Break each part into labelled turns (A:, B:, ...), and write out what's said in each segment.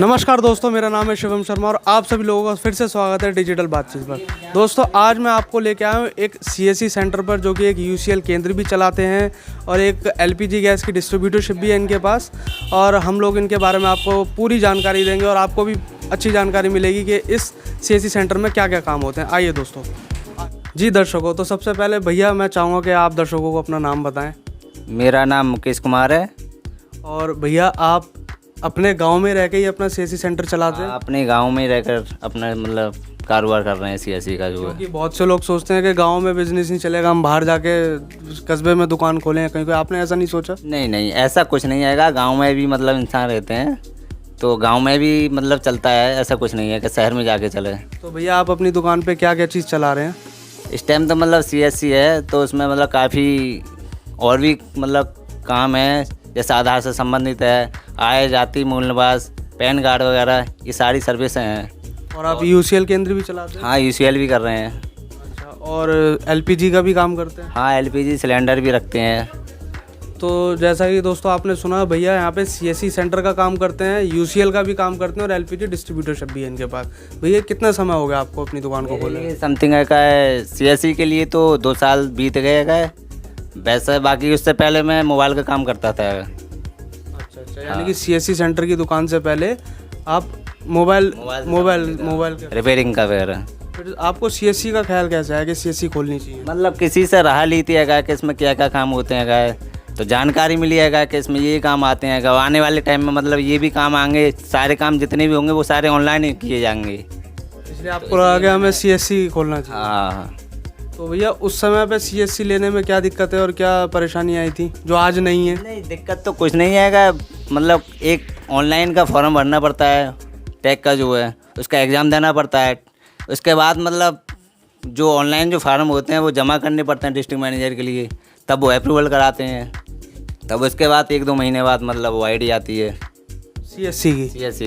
A: नमस्कार दोस्तों, मेरा नाम है शिवम शर्मा और आप सभी लोगों का फिर से स्वागत है डिजिटल बातचीत पर। दोस्तों, आज मैं आपको लेके आया हूँ एक सीएससी सेंटर पर, जो कि एक यूसीएल केंद्र भी चलाते हैं और एक एलपीजी गैस की डिस्ट्रीब्यूटरशिप भी है इनके पास। और हम लोग इनके बारे में आपको पूरी जानकारी देंगे और आपको भी अच्छी जानकारी मिलेगी कि इस सीएससी सेंटर में क्या क्या काम होते हैं। आइए दोस्तों। जी दर्शकों, तो सबसे पहले भैया मैं चाहूँगा कि आप दर्शकों को अपना नाम बताएँ।
B: मेरा नाम मुकेश कुमार है।
A: और भैया आप अपने गांव में रह के ही अपना सीएससी सेंटर चलाते हैं?
B: अपने गांव में रहकर अपना मतलब कारोबार कर रहे हैं सीएससी का जो है।
A: क्योंकि बहुत से लोग सोचते हैं कि गांव में बिजनेस नहीं चलेगा, हम बाहर जाके कस्बे में दुकान खोलें कहीं। कोई आपने ऐसा नहीं सोचा?
B: नहीं, ऐसा कुछ नहीं आएगा। गांव में भी मतलब इंसान रहते हैं तो गांव में भी मतलब चलता है। ऐसा कुछ नहीं है कि शहर में जाके चले।
A: तो भैया आप अपनी दुकान पे क्या क्या चीज़ चला रहे हैं?
B: इस टाइम तो मतलब सीएससी है तो उसमें मतलब काफ़ी और भी मतलब काम है, जैसे आधार से संबंधित है, आय जाति मूल निवास, पैन कार्ड वगैरह, ये सारी सर्विसें हैं।
A: और आप यूसीएल केंद्र भी चलाते हैं?
B: हाँ, यूसीएल भी कर रहे हैं।
A: अच्छा, और एलपीजी का भी काम करते हैं?
B: हाँ, एलपीजी सिलेंडर भी रखते हैं।
A: तो जैसा कि दोस्तों आपने सुना, भैया यहाँ पे सीएससी सेंटर का काम करते हैं, यूसीएल का भी काम करते हैं और एलपीजी डिस्ट्रीब्यूटरशिप भी है इनके पास। भैया कितना समय हो गया आपको अपनी दुकान को खोले?
B: समथिंग है सीएससी के लिए तो 2 साल बीत गए है वैसे। बाकी उससे पहले मैं मोबाइल का काम करता था।
A: अच्छा, यानी कि सीएससी सेंटर की दुकान से पहले आप मोबाइल
B: रिपेयरिंग का वगैरह।
A: फिर आपको सीएससी का ख्याल कैसे आया कि सीएससी खोलनी चाहिए?
B: मतलब किसी से राह ली थी है कि इसमें क्या क्या काम होते हैं, तो जानकारी मिली है कि इसमें ये काम आते हैं। आने वाले टाइम में मतलब ये भी काम आएंगे, सारे काम जितने भी होंगे वो सारे ऑनलाइन ही किए जाएंगे।
A: इसलिए आपको लगा कि हमें सीएससी खोलना चाहिए।
B: हाँ।
A: तो भैया उस समय पे सीएससी लेने में क्या दिक्कत है और क्या परेशानी आई थी जो आज नहीं है?
B: नहीं, दिक्कत तो कुछ नहीं है। मतलब एक ऑनलाइन का फॉर्म भरना पड़ता है, टेक का जो है उसका एग्ज़ाम देना पड़ता है। उसके बाद मतलब जो ऑनलाइन जो फार्म होते हैं वो जमा करने पड़ते हैं डिस्ट्रिक्ट मैनेजर के लिए, तब वो अप्रूवल कराते हैं। तब उसके बाद 1-2 महीने बाद मतलब वो आईडी आती है
A: सीएससी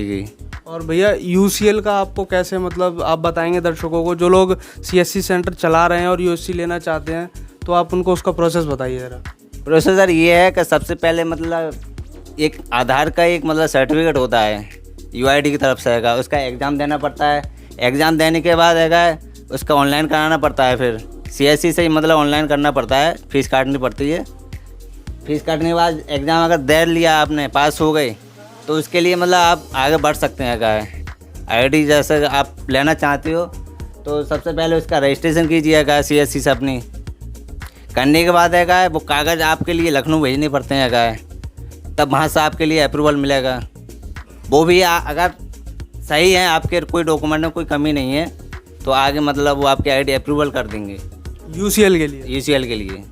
B: की।
A: और भैया यूसीएल का आपको कैसे, मतलब आप बताएंगे दर्शकों को, जो लोग सीएससी सेंटर चला रहे हैं और यूएससी लेना चाहते हैं, तो आप उनको उसका प्रोसेस बताइए ज़रा।
B: प्रोसेसर ये है कि सबसे पहले मतलब एक आधार का एक मतलब सर्टिफिकेट होता है यूआईडी की तरफ से है, उसका एग्ज़ाम देना पड़ता है। एग्ज़ाम देने के बाद है उसका ऑनलाइन कराना पड़ता है। फिर सीएससी से ही मतलब ऑनलाइन करना पड़ता है, फीस काटनी पड़ती है। फीस काटने के बाद एग्ज़ाम अगर दे लिया आपने, पास हो गए, तो उसके लिए मतलब आप आगे बढ़ सकते हैं। आईडी जैसे आप लेना चाहते हो तो सबसे पहले उसका रजिस्ट्रेशन कीजिएगा सीएससी से अपनी। करने के बाद वो कागज़ आपके लिए लखनऊ भेजने पड़ते हैं तब वहाँ से आपके लिए अप्रूवल मिलेगा। वो भी अगर सही है, आपके कोई डॉक्यूमेंट में कोई कमी नहीं है, तो आगे मतलब वो आपकी आईडी अप्रूवल कर देंगे
A: यूसीएल के लिए।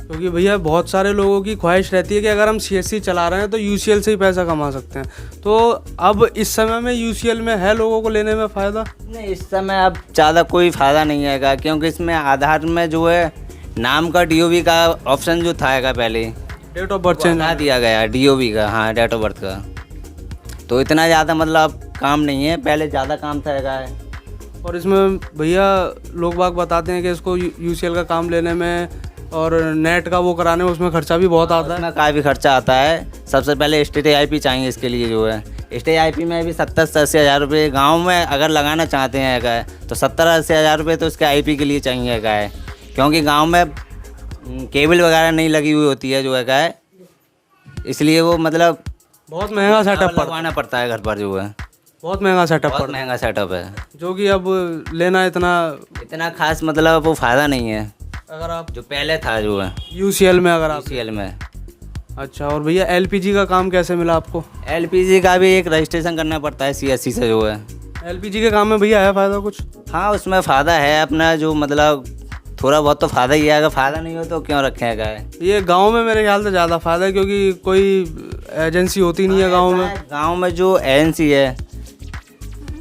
A: क्योंकि भैया बहुत सारे लोगों की ख्वाहिश रहती है कि अगर हम सीएससी चला रहे हैं तो यूसीएल से ही पैसा कमा सकते हैं। तो अब इस समय में यूसीएल में है लोगों को लेने में फ़ायदा?
B: नहीं, इस समय अब ज़्यादा कोई फ़ायदा नहीं है क्योंकि इसमें आधार में जो है नाम का डीओबी का ऑप्शन जो था पहले,
A: डेट ऑफ बर्थ चेंज
B: दिया गया डीओबी का। हाँ, डेट ऑफ बर्थ का। तो इतना ज़्यादा मतलब काम नहीं है, पहले ज़्यादा काम था।
A: और इसमें भैया लोग बाग बताते हैं कि इसको यूसीएल का काम लेने में और नेट का वो कराने में उसमें खर्चा भी बहुत आता है।
B: उसमें काफ़ी खर्चा आता है। सबसे पहले स्टेट आईपी चाहिए इसके लिए जो है। स्टेट आईपी में भी 70 से 80 हज़ार रुपये गाँव में अगर लगाना चाहते हैं तो 70-80 हज़ार रुपये तो उसके आईपी के लिए चाहिए क्योंकि गाँव में केबल वगैरह नहीं लगी हुई होती है जो है, इसलिए वो मतलब
A: बहुत महंगा सेटअप
B: लगवाना पड़ता है घर पर जो है।
A: बहुत महंगा सेटअप
B: है
A: जो कि अब लेना इतना
B: खास मतलब वो फ़ायदा नहीं है
A: अगर आप
B: जो पहले था जो है
A: यूसीएल में। अगर आप
B: यूसीएल में।
A: अच्छा, और भैया एलपीजी का काम कैसे मिला आपको?
B: एलपीजी का भी एक रजिस्ट्रेशन करना पड़ता है सीएससी से जो है।
A: एलपीजी के काम में भैया है फ़ायदा कुछ?
B: हाँ, उसमें फ़ायदा है अपना, जो मतलब थोड़ा बहुत तो फ़ायदा ही है। अगर फ़ायदा नहीं हो तो क्यों रखेगा?
A: ये गांव में मेरे ख्याल से ज़्यादा फ़ायदा है क्योंकि कोई एजेंसी होती नहीं है गांव में।
B: गांव में जो एजेंसी है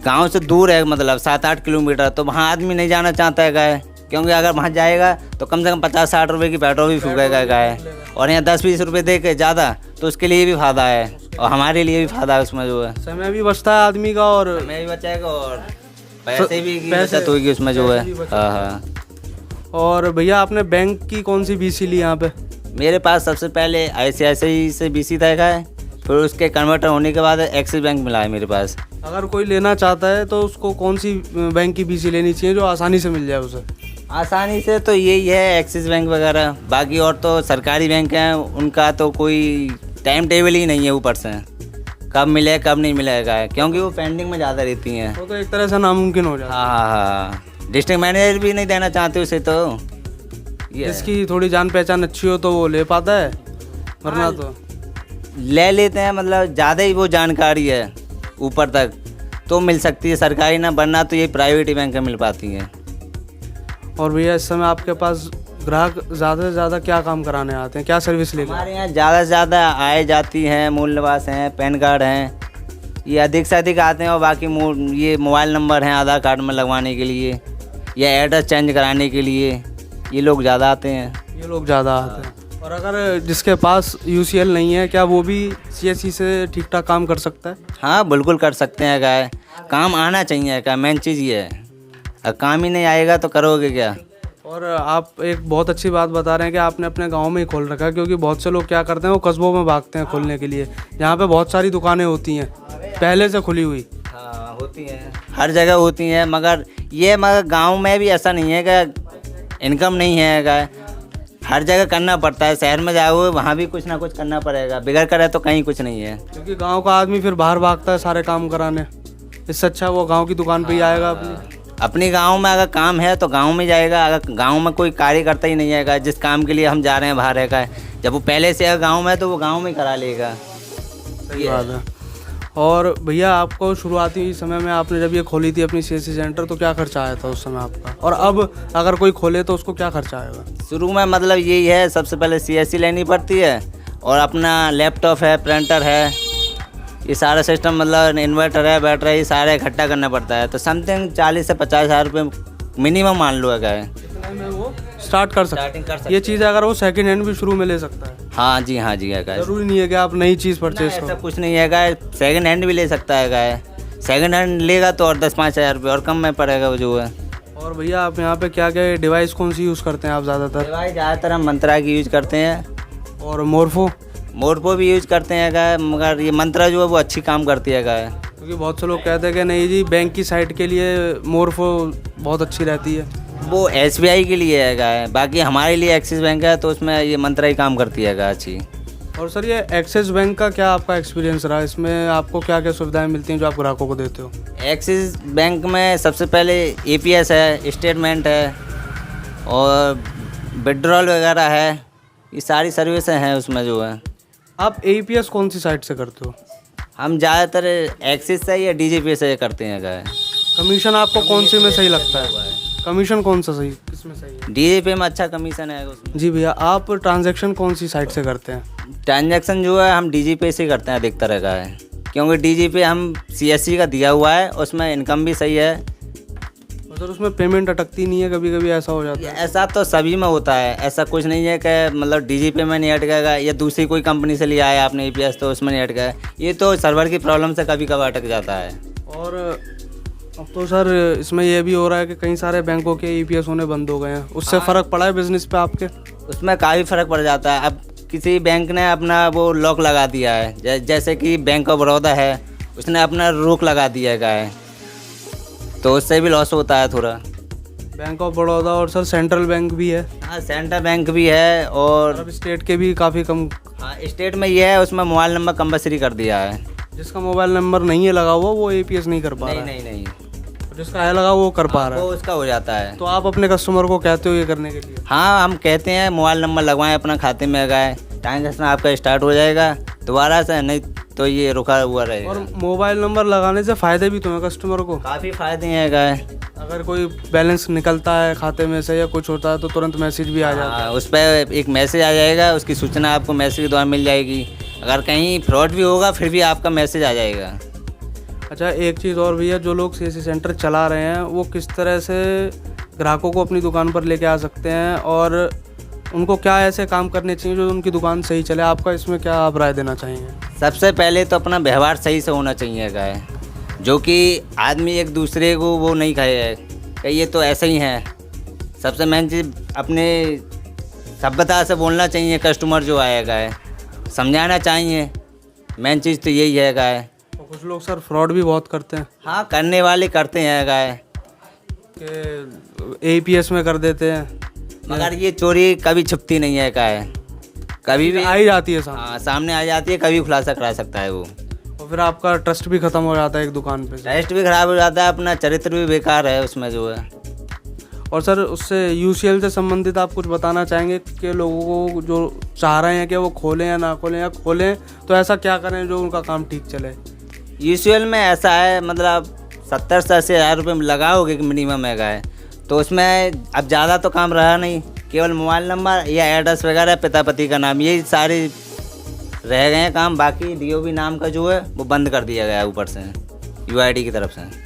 B: गांव से दूर है, मतलब 7-8 किलोमीटर, तो वहाँ आदमी नहीं जाना चाहता है क्योंकि अगर वहाँ जाएगा तो कम से कम 50-60 रुपये की पेट्रोल भी फूकेगा और यहाँ 10-20 रुपये दे के ज़्यादा, तो उसके लिए भी फ़ायदा है और हमारे लिए भी फ़ायदा है उसमें जो है।
A: समय भी बचता है आदमी का और
B: समय भी बचाएगा और पैसे भी बचत होगी उसमें जो है। हाँ।
A: और भैया आपने बैंक की कौन सी बीसी ली यहाँ पे?
B: मेरे पास सबसे पहले ICICI से बीसी था फिर उसके कन्वर्टर होने के बाद एक्सिस बैंक मिला है मेरे पास।
A: अगर कोई लेना चाहता है तो उसको कौन सी बैंक की बीसी लेनी चाहिए जो आसानी से मिल जाए उसे?
B: आसानी से तो यही है, एक्सिस बैंक वगैरह। बाकी और तो सरकारी बैंक हैं, उनका तो कोई टाइम टेबल ही नहीं है ऊपर से, कब मिले कब नहीं मिलेगा, क्योंकि वो पेंडिंग में ज़्यादा रहती हैं।
A: वो तो एक तरह से नामुमकिन हो जाता है।
B: हाँ, डिस्ट्रिक्ट मैनेजर भी नहीं देना चाहते उसे, तो ये है।
A: जिसकी थोड़ी जान पहचान अच्छी हो तो वो ले पाता है, वरना तो
B: ले लेते हैं, मतलब ज़्यादा ही वो जानकारी है ऊपर तक तो मिल सकती है सरकारी ना, वरना तो ये प्राइवेट ही बैंक में मिल पाती हैं।
A: और भैया इस समय आपके पास ग्राहक ज़्यादा से ज़्यादा क्या काम कराने आते हैं, क्या सर्विस लेकर?
B: हमारे यहाँ ज़्यादा से ज़्यादा आय जाती हैं, मूल निवास हैं, पैन कार्ड हैं, ये अधिक से अधिक आते हैं। और बाकी ये मोबाइल नंबर हैं आधार कार्ड में लगवाने के लिए या एड्रेस चेंज कराने के लिए, ये लोग ज़्यादा आते हैं।
A: ये लोग ज़्यादा आते हैं। और अगर जिसके पास यूसीएल नहीं है, क्या वो भी सीएससी से ठीक ठाक काम कर सकता है?
B: हाँ बिल्कुल कर सकते हैं। क्या काम आना चाहिए, क्या मेन चीज़ ये है। अगर काम ही नहीं आएगा तो करोगे क्या?
A: और आप एक बहुत अच्छी बात बता रहे हैं कि आपने अपने गांव में ही खोल रखा है, क्योंकि बहुत से लोग क्या करते हैं वो कस्बों में भागते हैं खोलने के लिए, जहाँ पे बहुत सारी दुकानें होती हैं पहले से खुली हुई।
B: हाँ होती हैं, हर जगह होती हैं, मगर गांव में भी ऐसा नहीं है कि इनकम नहीं है। क्या हर जगह करना पड़ता है, शहर में जाओगे वहाँ भी कुछ ना कुछ करना पड़ेगा, बिगड़ करे तो कहीं कुछ नहीं है।
A: क्योंकि गाँव का आदमी फिर बाहर भागता है सारे काम कराने, इससे अच्छा वो गाँव की दुकान पर ही आएगा
B: अपनी गांव में अगर काम है तो गांव में जाएगा। अगर गांव में कोई कार्य करता ही नहीं है, जिस काम के लिए हम जा रहे हैं बाहर रहेगा, जब वो पहले से अगर गांव में है तो वो गांव में करा लेगा।
A: सही बात है। और भैया आपको शुरुआती समय में आपने जब ये खोली थी अपनी सीएससी सेंटर, तो क्या खर्चा आया था उस समय आपका? और अब अगर कोई खोले तो उसको क्या खर्चा आएगा?
B: शुरू में मतलब यही है, सबसे पहले सीएससी लेनी पड़ती है और अपना लैपटॉप है, प्रिंटर है, ये सारा सिस्टम, मतलब इन्वर्टर है, बैटरी, ये सारा इकट्ठा करना पड़ता है। तो समथिंग 40 से 50 हज़ार रुपये मिनिमम मान लो है।
A: इतने में वो स्टार्ट कर सकते हैं। ये चीज़ अगर वो सेकंड हैंड भी शुरू में ले सकता है?
B: हाँ जी, हाँ जी है।
A: जरूरी नहीं है कि आप नई चीज़ परचेज करो।
B: ऐसा कुछ नहीं है, सेकंड हैंड भी ले सकता है। सेकंड हैंड लेगा तो और 10-5 हज़ार रुपये और कम में पड़ेगा वो जो है।
A: और भैया आप यहाँ पे क्या क्या डिवाइस कौन सी यूज़ करते हैं आप ज़्यादातर?
B: डिवाइस ज़्यादातर हम मंत्रा की यूज़ करते हैं
A: और मोरफो भी
B: यूज़ करते हैं। मगर ये मंत्रा जो है वो अच्छी काम करती है।
A: क्योंकि बहुत से लोग कहते हैं कि नहीं जी, बैंक की साइट के लिए मोरफो बहुत अच्छी रहती है।
B: वो एसबीआई के लिए है, बाकी हमारे लिए एक्सिस बैंक है तो उसमें ये मंत्रा ही काम करती है अच्छी।
A: और सर ये एक्सिस बैंक का क्या आपका एक्सपीरियंस रहा? इसमें आपको क्या क्या सुविधाएं मिलती हैं जो आप ग्राहकों को देते हो?
B: एक्सिस बैंक में सबसे पहले एपीएस है, स्टेटमेंट है और विड्रॉल वगैरह है, ये सारी सर्विसें हैं उसमें जो है।
A: आप एपीएस कौन सी साइट से करते हो?
B: हम ज़्यादातर एक्सिस से या डीजीपी से करते हैं।
A: कमीशन आपको कौन सी में सही लगता है? कमीशन कौन सा सही, किसमें सही है?
B: डीजीपी में अच्छा कमीशन है उसमें।
A: जी भैया, आप ट्रांजैक्शन कौन सी साइट से करते हैं?
B: ट्रांजैक्शन जो है हम डीजीपी से करते हैं अधिकतर है, क्योंकि डीजीपी हम सीएससी का दिया हुआ है, उसमें इनकम भी सही है।
A: सर उसमें पेमेंट अटकती नहीं है? कभी कभी ऐसा हो जाता है?
B: ऐसा तो सभी में होता है, ऐसा कुछ नहीं है कि मतलब डीजीपी में नहीं अटकेगा या दूसरी कोई कंपनी से लिया है आपने ईपीएस तो उसमें नहीं अटका। ये तो सर्वर की प्रॉब्लम से कभी कभी अटक जाता है।
A: और अब तो सर इसमें यह भी हो रहा है कि कई सारे बैंकों के ईपीएस होने बंद हो गए हैं, उससे फ़र्क पड़ा है बिजनेस पे आपके?
B: उसमें काफ़ी फ़र्क पड़ जाता है। अब किसी बैंक ने अपना वो लॉक लगा दिया है, जैसे कि बैंक ऑफ बड़ौदा है, उसने अपना रोक लगा दिया है, तो उससे भी लॉस होता है थोड़ा।
A: बैंक ऑफ बड़ौदा और सर सेंट्रल बैंक भी है?
B: हाँ सेंट्रल बैंक भी है और
A: अब स्टेट के भी काफ़ी कम।
B: हाँ स्टेट में ये है, उसमें मोबाइल नंबर कंपलसरी कर दिया है।
A: जिसका मोबाइल नंबर नहीं है लगा हुआ वो एपीएस नहीं कर पा रहा है?
B: नहीं,
A: जिसका है लगा वो कर पा रहा है,
B: वो उसका हो जाता है।
A: तो आप अपने कस्टमर को कहते हो ये करने के लिए?
B: हाँ हम कहते हैं मोबाइल नंबर लगवाएं अपना, खाते में लगाएं, ट्रांजेक्शन आपका स्टार्ट हो जाएगा दोबारा से, नहीं तो ये रुका हुआ रहेगा।
A: और मोबाइल नंबर लगाने से फ़ायदे भी तो हैं कस्टमर को?
B: काफ़ी फ़ायदे हैं।
A: अगर कोई बैलेंस निकलता है खाते में से या कुछ होता है तो तुरंत मैसेज भी आ जाता है।
B: उस पर एक मैसेज आ जाएगा, उसकी सूचना आपको मैसेज के द्वारा मिल जाएगी। अगर कहीं फ्रॉड भी होगा फिर भी आपका मैसेज आ जाएगा।
A: अच्छा एक चीज़ और भैया, जो लोग सीएससी सेंटर चला रहे हैं वो किस तरह से ग्राहकों को अपनी दुकान पर लेके आ सकते हैं और उनको क्या ऐसे काम करने चाहिए जो उनकी दुकान सही चले? आपका इसमें क्या आप राय देना चाहेंगे?
B: सबसे पहले तो अपना व्यवहार सही से होना चाहिए जो कि आदमी एक दूसरे को वो नहीं कहे कि ये तो ऐसे ही है। सबसे मेन चीज़ अपने सभ्यता से बोलना चाहिए, कस्टमर जो आएगा समझाना चाहिए मेन चीज़ तो यही है गाय।
A: और कुछ लोग सर फ्रॉड भी बहुत करते हैं
B: हाँ, करने वाले करते हैं गाय,
A: कि APS में कर देते हैं,
B: मगर ये चोरी कभी छुपती नहीं है गाय, कभी भी
A: आ ही जाती है सामने।
B: हाँ सामने आ जाती है, कभी खुलासा करा सकता है वो।
A: और फिर आपका ट्रस्ट भी खत्म हो जाता है एक दुकान पे से।
B: टेस्ट भी खराब हो जाता है, अपना चरित्र भी बेकार है उसमें जो है।
A: और सर उससे UCL से संबंधित आप कुछ बताना चाहेंगे कि लोगों को जो चाह रहे हैं कि वो खोलें या ना खोलें, या खोलें तो ऐसा क्या करें जो उनका काम ठीक चले?
B: यूजुअल में ऐसा है, मतलब 70 से 80 हज़ार रुपये लगाओगे कि मिनिमम है गाय, तो उसमें अब ज़्यादा तो काम रहा नहीं, केवल मोबाइल नंबर या एड्रेस वगैरह, पिता पति का नाम, यही सारे रह गए हैं काम। बाकी DOB नाम का जो है वो बंद कर दिया गया है ऊपर से UID की तरफ से।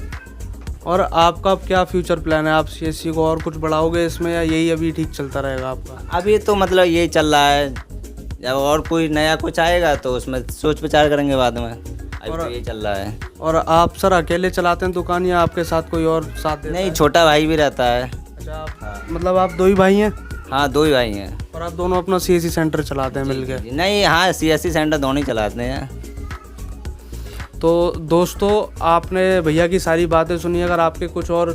A: और आपका अब क्या फ्यूचर प्लान है? आप CSC को और कुछ बढ़ाओगे इसमें, या यही अभी ठीक चलता रहेगा आपका?
B: अभी तो मतलब यही चल रहा है, जब और कोई नया कुछ आएगा तो उसमें सोच विचार करेंगे बाद में। अभी तो यही चल रहा है।
A: और आप सर अकेले चलाते हैं दुकान, या आपके साथ कोई और साथ देता
B: नहीं,
A: है?
B: छोटा भाई भी रहता है।
A: अच्छा, मतलब आप 2 ही भाई हैं?
B: हाँ, 2 ही भाई हैं।
A: और आप दोनों अपना CSC सेंटर चलाते हैं मिलके?
B: नहीं, हाँ CSC सेंटर दोनों ही चलाते हैं।
A: तो दोस्तों आपने भैया की सारी बातें सुनी। अगर आपके कुछ और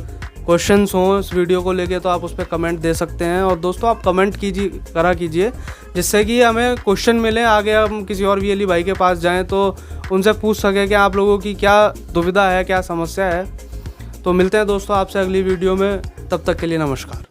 A: क्वेश्चंस हों इस वीडियो को लेके तो आप उस पर कमेंट दे सकते हैं। और दोस्तों आप कमेंट कीजिए जिससे कि हमें क्वेश्चन मिले, आगे हम किसी और VLE भाई के पास जाएं तो उनसे पूछ सकें कि आप लोगों की क्या दुविधा है, क्या समस्या है। तो मिलते हैं दोस्तों आपसे अगली वीडियो में, तब तक के लिए नमस्कार।